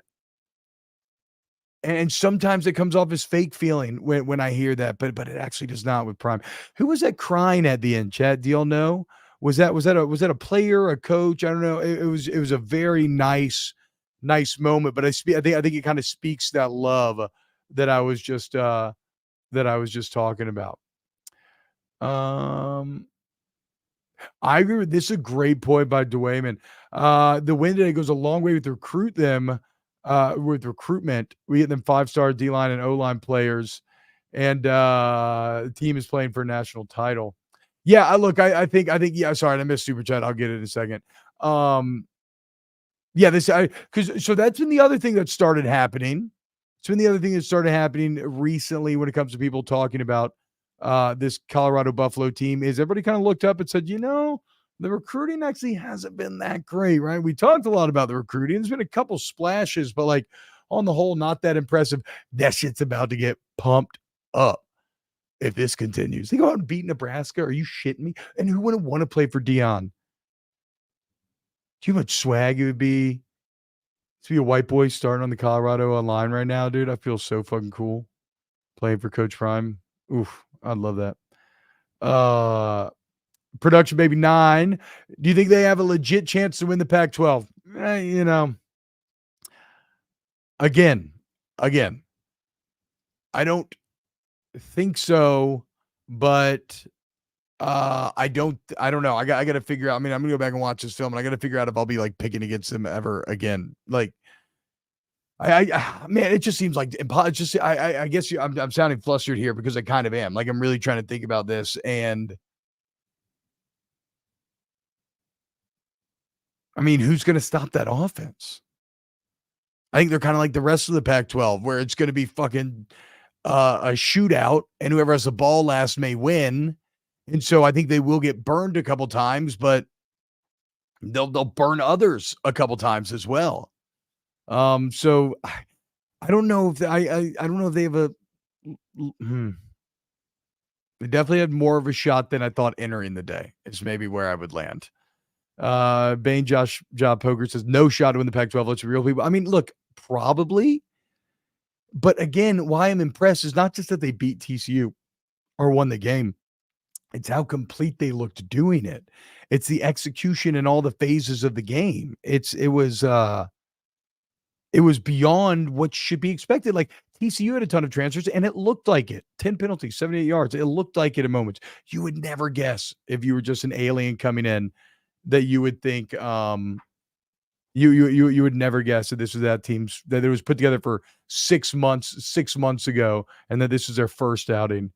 sometimes it comes off as fake feeling when I hear that, but it actually does not with Prime. Who was that crying at the end, Chad? Do y'all know? Was that a player, a coach? I don't know. It was a very nice moment. But I think it kind of speaks that love that I was just talking about. I agree with this. Is a great point by Dwayman. The win today goes a long way with recruitment. We get them 5-star D-line and O-line players, and the team is playing for a national title. Yeah, I think yeah, sorry, I missed super chat. I'll get it in a second. Yeah, so that's been the other thing that started happening. It's been the other thing that started happening recently when it comes to people talking about this Colorado Buffalo team is everybody kind of looked up and said, the recruiting actually hasn't been that great, right? We talked a lot about the recruiting. There's been a couple splashes, but like on the whole, not that impressive. That shit's about to get pumped up if this continues. They go out and beat Nebraska. Are you shitting me? And who wouldn't want to play for Deion? Do you know how much swag it would be to be a white boy starting on the Colorado online right now, dude? I feel so fucking cool playing for Coach Prime. Oof, I'd love that. Production Baby 9. Do you think they have a legit chance to win the Pac-12? Again, I don't think so, but I don't know. I got to figure out. I mean, I'm gonna go back and watch this film, and I got to figure out if I'll be like picking against them ever again. Like, Man, it just seems like it's just. I guess I'm sounding flustered here because I kind of am. Like I'm really trying to think about this, and I mean, who's going to stop that offense? I think they're kind of like the rest of the Pac-12, where it's going to be fucking a shootout, and whoever has the ball last may win. And so I think they will get burned a couple times, but they'll burn others a couple times as well. So I don't know if I don't know if they have a. They definitely had more of a shot than I thought entering the day. Is maybe where I would land. Bane Job Poker says no shot to win the Pac-12. Let's be real, people. I mean, look, probably. But again, why I'm impressed is not just that they beat TCU or won the game. It's how complete they looked doing it. It's the execution in all the phases of the game. It was beyond what should be expected. Like TCU had a ton of transfers and it looked like it. 10 penalties, 78 yards. It looked like it at moments. You would never guess if you were just an alien coming in that you would think you would never guess that this was that team's that it was put together for 6 months ago and that this is their first outing.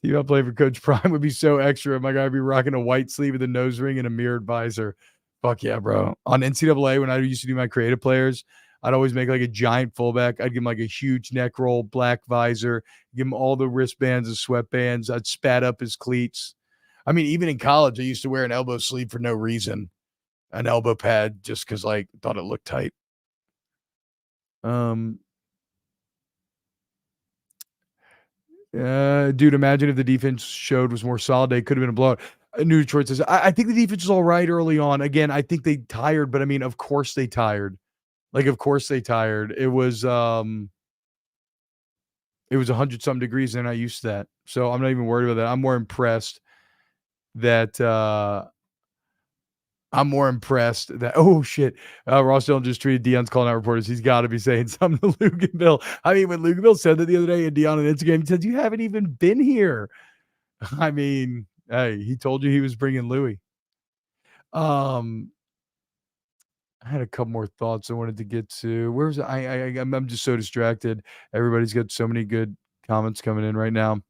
You play for Coach Prime would be so extra. My guy would be rocking a white sleeve with a nose ring and a mirrored visor. Fuck yeah, bro. On NCAA, when I used to do my creative players, I'd always make like a giant fullback. I'd give him like a huge neck roll, black visor, give him all the wristbands and sweatbands. I'd spat up his cleats. I mean, even in college, I used to wear an elbow sleeve for no reason, an elbow pad, just because like thought it looked tight. Dude, imagine if the defense showed was more solid. They could have been a blowout. New Detroit says, I think the defense is all right early on. Again, I think they tired, but I mean, of course they tired. Like, of course they tired. It was 100-something degrees, and I used to that. So I'm not even worried about that. I'm more impressed that oh shit, Ross Dillon just tweeted Deion's calling out reporters. He's got to be saying something to Luke and Bill. I mean, when Luke and Bill said that the other day, and Deion on Instagram, he said, "You haven't even been here." I mean, hey, he told you he was bringing Louis. I had a couple more thoughts I wanted to get to. Where's I'm just so distracted. Everybody's got so many good comments coming in right now.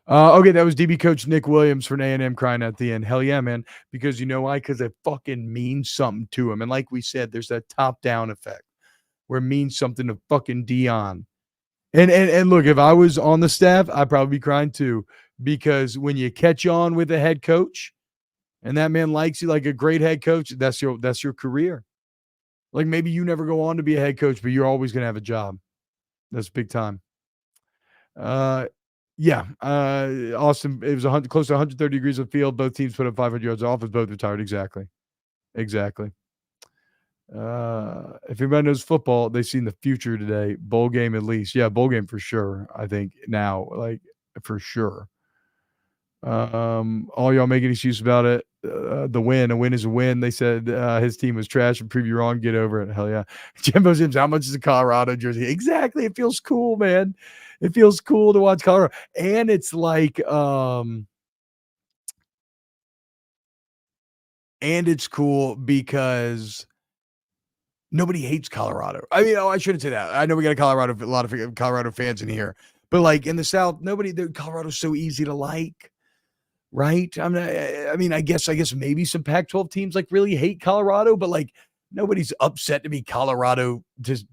Okay, that was DB coach Nick Williams from A&M crying at the end. Hell yeah, man. Because you know why? Because it fucking means something to him. And like we said, there's that top-down effect where it means something to fucking Deion. And look, if I was on the staff, I'd probably be crying too. Because when you catch on with a head coach and that man likes you like a great head coach, that's your career. Like maybe you never go on to be a head coach, but you're always going to have a job. That's big time. Yeah. Austin, it was close to 130 degrees of field. Both teams put up 500 yards off as both retired. Exactly. If anybody knows football, they've seen the future today. Bowl game at least. Yeah, bowl game for sure. I think now, like for sure. All y'all making excuses about it. The win, a win is a win. They said his team was trash and prove you wrong. Get over it. Hell yeah. Jimbo Sims, how much is a Colorado jersey? Exactly. It feels cool, man. It feels cool to watch Colorado. And it's like, and it's cool because nobody hates Colorado. I mean, I shouldn't say that. I know we got a lot of Colorado fans in here, but like in the South, Colorado's so easy to like. Right? I guess maybe some Pac-12 teams like really hate Colorado, but like nobody's upset to be Colorado to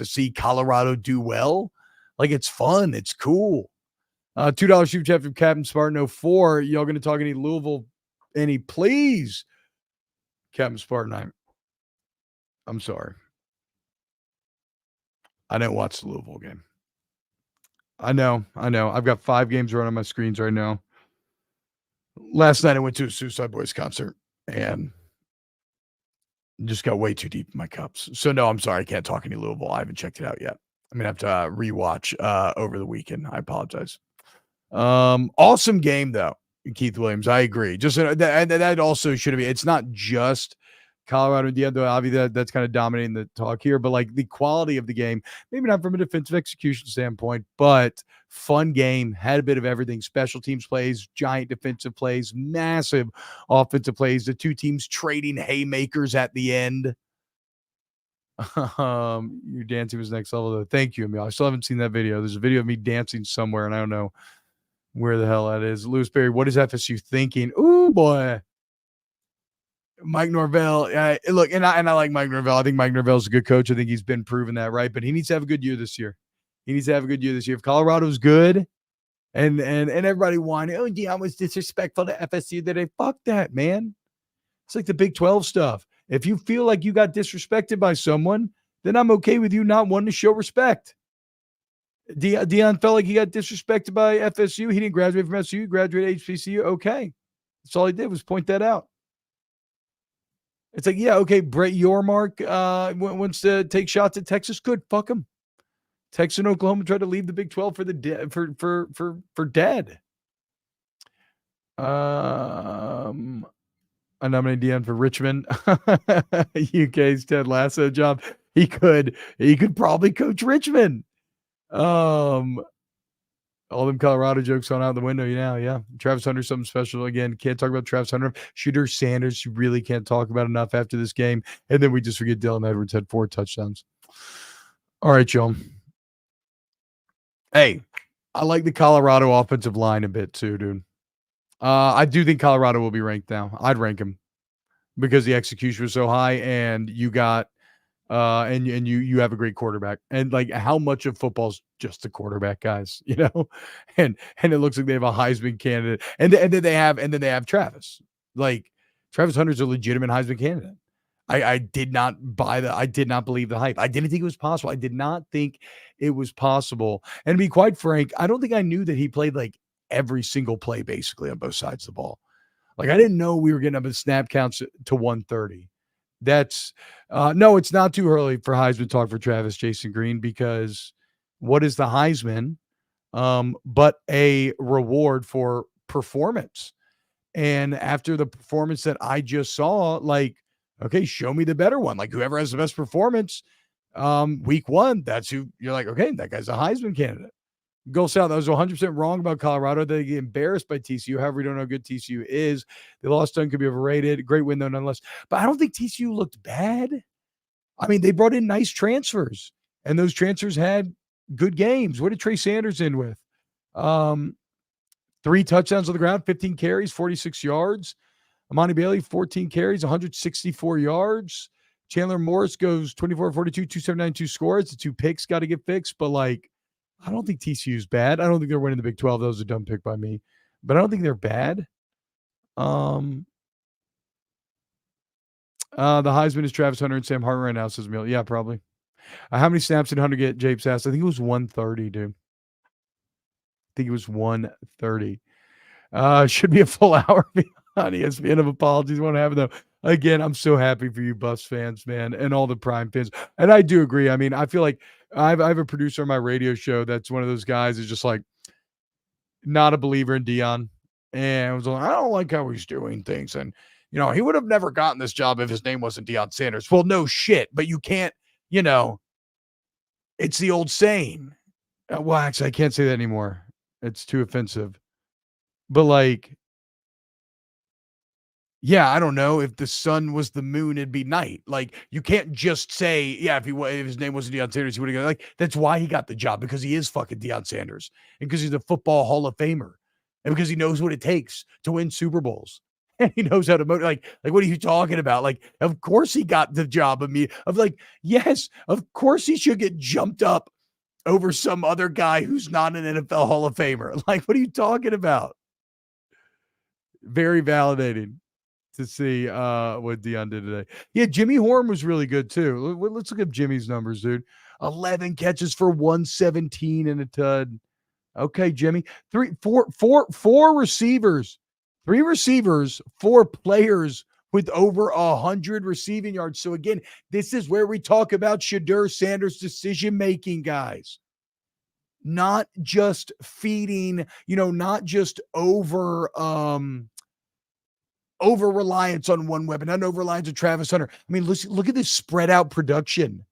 see Colorado do well. Like it's fun, it's cool. $2 super chat from Captain Spartan 04. Y'all gonna talk any Louisville? Please, Captain Spartan. I'm sorry. I didn't watch the Louisville game. I know. I've got 5 games running on my screens right now. Last night I went to a Suicide Boys concert and just got way too deep in my cups. So no, I'm sorry. I can't talk any Louisville. I haven't checked it out yet. I'm going to have to rewatch over the weekend. I apologize. Awesome game though. Keith Williams. I agree. Just that also should be, it's not just Colorado and Indiana, obviously that's kind of dominating the talk here, but like the quality of the game, maybe not from a defensive execution standpoint, but fun game, had a bit of everything. Special teams plays, giant defensive plays, massive offensive plays, the two teams trading haymakers at the end. Your dancing was next level, though. Thank you, Emil. I still haven't seen that video. There's a video of me dancing somewhere, and I don't know where the hell that is. Lewis Berry, what is FSU thinking? Ooh, boy. Mike Norvell. Look, and I like Mike Norvell. I think Mike Norvell's a good coach. I think he's been proven that, right? But he needs to have a good year this year. If Colorado's good, and everybody wanted, oh, Deion was disrespectful to FSU today. Fuck that, man. It's like the Big 12 stuff. If you feel like you got disrespected by someone, then I'm okay with you not wanting to show respect. Deion felt like he got disrespected by FSU. He didn't graduate from SU, graduated HBCU. Okay. That's all he did was point that out. It's like, yeah, okay, Brett Yormark wants to take shots at Texas. Good, fuck him. Texas and Oklahoma tried to leave the Big 12 for dead. I nominated Deion for Richmond. UK's Ted Lasso job. He could probably coach Richmond. All them Colorado jokes on out the window, yeah. Travis Hunter, something special again. Can't talk about Travis Hunter. Shedeur Sanders, you really can't talk about enough after this game. And then we just forget Dylan Edwards had 4 touchdowns. All right, Joe. Hey, I like the Colorado offensive line a bit too, dude. I do think Colorado will be ranked now. I'd rank him because the execution was so high, and you got and you have a great quarterback. And like, how much of football's just the quarterback, guys, and it looks like they have a Heisman candidate, and then they have Travis. Like, Travis Hunter's a legitimate Heisman candidate. I did not believe the hype. I didn't think it was possible. I did not think it was possible. And to be quite frank, I don't think I knew that he played like every single play basically on both sides of the ball. Like, I didn't know we were getting up at snap counts to 130. That's no, it's not too early for Heisman talk for Travis Jason Green, because what is the Heisman but a reward for performance? And after the performance that I just saw, like, okay, show me the better one. Like, whoever has the best performance week 1, that's who you're like, okay, that guy's a Heisman candidate. Go South. I was 100% wrong about Colorado. They get embarrassed by TCU. However, we don't know how good TCU is. The loss done could be overrated. Great win, though, nonetheless. But I don't think TCU looked bad. I mean, they brought in nice transfers, and those transfers had good games. What did Trey Sanders in with? 3 touchdowns on the ground, 15 carries, 46 yards. Amani Bailey, 14 carries, 164 yards. Chandler Morris goes 24-42, 279, 2 scores. The 2 picks got to get fixed, but like, I don't think TCU's bad. I don't think they're winning the Big 12. That was a dumb pick by me, but I don't think they're bad. The Heisman is Travis Hunter and Sam Hartman right now, says Emil. Yeah, probably. How many snaps did Hunter get? Japes asked. I think it was 130, dude. I think it was 130. Should be a full hour on ESPN of apologies. Won't have it though. Again, I'm so happy for you Buffs fans, man, and all the Prime fans. And I do agree. I mean, I feel like I have a producer on my radio show that's one of those guys who's just like not a believer in Deion. And was like, I don't like how he's doing things. And, he would have never gotten this job if his name wasn't Deion Sanders. Well, no shit, but you can't, it's the old saying. Well, actually, I can't say that anymore. It's too offensive. But like, yeah, I don't know. If the sun was the moon, it'd be night. Like, you can't just say, yeah, if his name wasn't Deion Sanders, he would have got, like, that's why he got the job, because he is fucking Deion Sanders, and because he's a football Hall of Famer, and because he knows what it takes to win Super Bowls, and he knows how to motivate. Like, what are you talking about? Like, of course he got the job of me. Of like, yes, of course he should get jumped up over some other guy who's not an NFL Hall of Famer. Like, what are you talking about? Very validating to see what Deion did today. Yeah, Jimmy Horn was really good too. Let's look at Jimmy's numbers, dude. 11 catches for 117 and a tud. Okay, Jimmy. Four receivers. 3 receivers, 4 players with over 100 receiving yards. So again, this is where we talk about Shedeur Sanders' decision-making, guys. Not just feeding, not just over reliance on one weapon, not over reliance on Travis Hunter. I mean, look at this spread out production.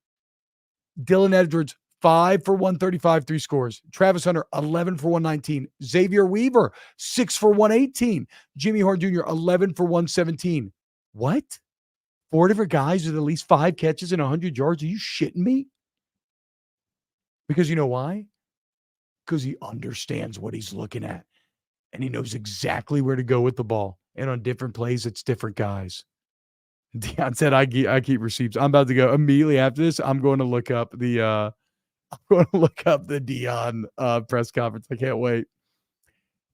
Dylan Edwards, 5 for 135, 3 scores. Travis Hunter, 11 for 119. Xavier Weaver, 6 for 118. Jimmy Horn Jr., 11 for 117. What? 4 different guys with at least 5 catches and 100 yards. Are you shitting me? Because you know why? Because he understands what he's looking at. And he knows exactly where to go with the ball. And on different plays, it's different guys. Deion said, I keep receipts. I'm about to go immediately after this. I'm going to look up the Deion press conference. I can't wait.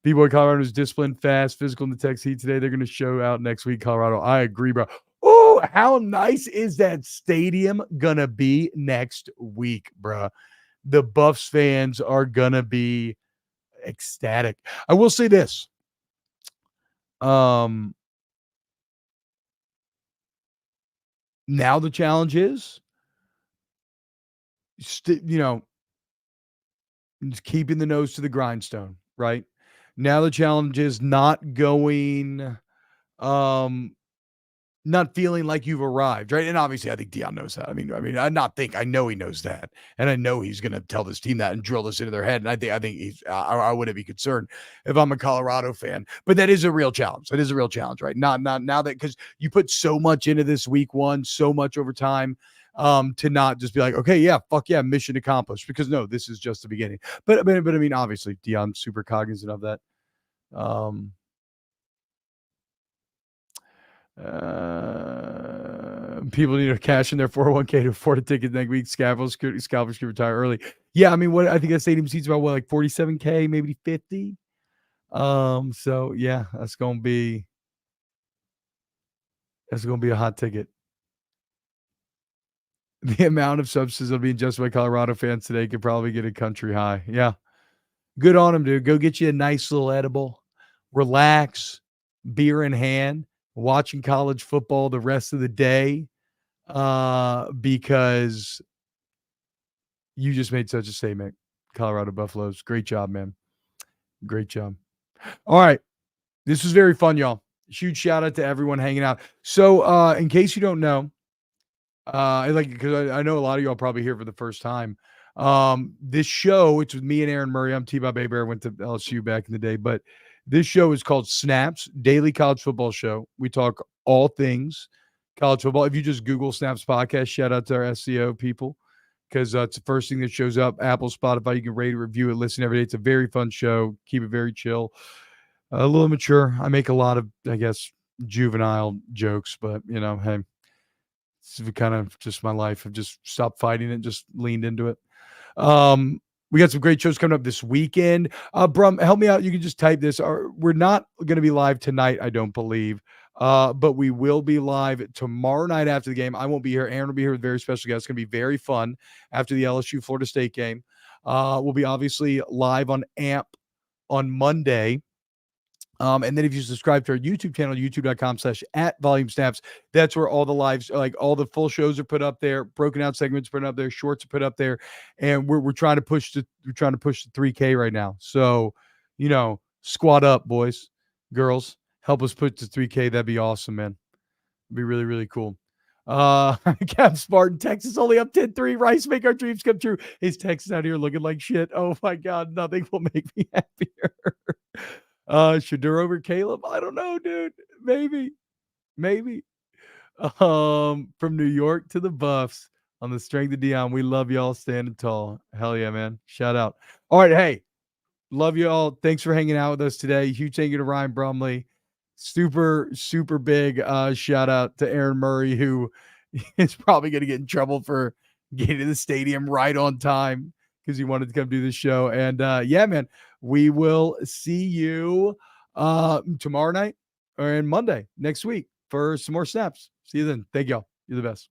B-Boy Colorado is disciplined, fast, physical in the Texas heat today. They're going to show out next week, Colorado. I agree, bro. Oh, how nice is that stadium going to be next week, bro? The Buffs fans are going to be ecstatic. I will say this. Now the challenge is, just keeping the nose to the grindstone, right? Now the challenge is not going, not feeling like you've arrived, right? And obviously, I think Deion knows that. I know he knows that, and I know he's going to tell this team that and drill this into their head. And I think he's. I wouldn't be concerned if I'm a Colorado fan, but that is a real challenge. That is a real challenge, right? Not now that, because you put so much into this week one, so much over time, to not just be like, okay, yeah, fuck yeah, mission accomplished. Because no, this is just the beginning. But I mean, obviously, Deion's super cognizant of that. People need to cash in their 401k to afford a ticket next week. Scalpers could retire early. Yeah, I mean, I think that stadium seats about like 47k, maybe 50. So yeah, that's gonna be a hot ticket. The amount of substances that'll be ingested by Colorado fans today could probably get a country high. Yeah, good on them, dude. Go get you a nice little edible, relax, beer in hand, watching college football the rest of the day, because you just made such a statement. Colorado Buffaloes. Great job, man. Great job. All right. This was very fun, y'all. Huge shout out to everyone hanging out. So in case you don't know, because I know a lot of y'all probably here for the first time. This show, it's with me and Aaron Murray. I'm T-Bob Hebert. Went to LSU back in the day, but this show is called Snaps, Daily College Football Show. We talk all things college football. If you just Google Snaps Podcast, shout out to our SEO people, because it's the first thing that shows up. Apple, Spotify, you can rate it, review it, listen every day. It's a very fun show. Keep it very chill. A little immature. I make a lot of, I guess, juvenile jokes, but, hey, it's kind of just my life. I've just stopped fighting it, just leaned into it. We got some great shows coming up this weekend. Brum, help me out. You can just type this. We're not going to be live tonight, I don't believe. But we will be live tomorrow night after the game. I won't be here. Aaron will be here with a very special guest. It's going to be very fun after the LSU Florida State game. We'll be obviously live on AMP on Monday. And then if you subscribe to our YouTube channel, youtube.com/@volumesnaps, that's where all the lives, like all the full shows are put up there, broken out segments put up there, shorts are put up there. And we're trying to push the 3K right now. So, squad up, boys, girls, help us put to 3K. That'd be awesome, man. It'd be really, really cool. Cap Spartan, Texas only up 10-3. Rice, make our dreams come true. Is Texas out here looking like shit? Oh my God, nothing will make me happier. Shedeur over Caleb? I don't know, dude. Maybe. From New York to the Buffs on the strength of Deion. We love y'all standing tall. Hell yeah, man. Shout out. All right, hey, love y'all. Thanks for hanging out with us today. Huge thank you to Ryan Brumley. Super, super big shout out to Aaron Murray, who is probably going to get in trouble for getting to the stadium right on time because he wanted to come do this show. And yeah, man, we will see you tomorrow night and Monday next week for some more snaps. See you then. Thank y'all. You're the best.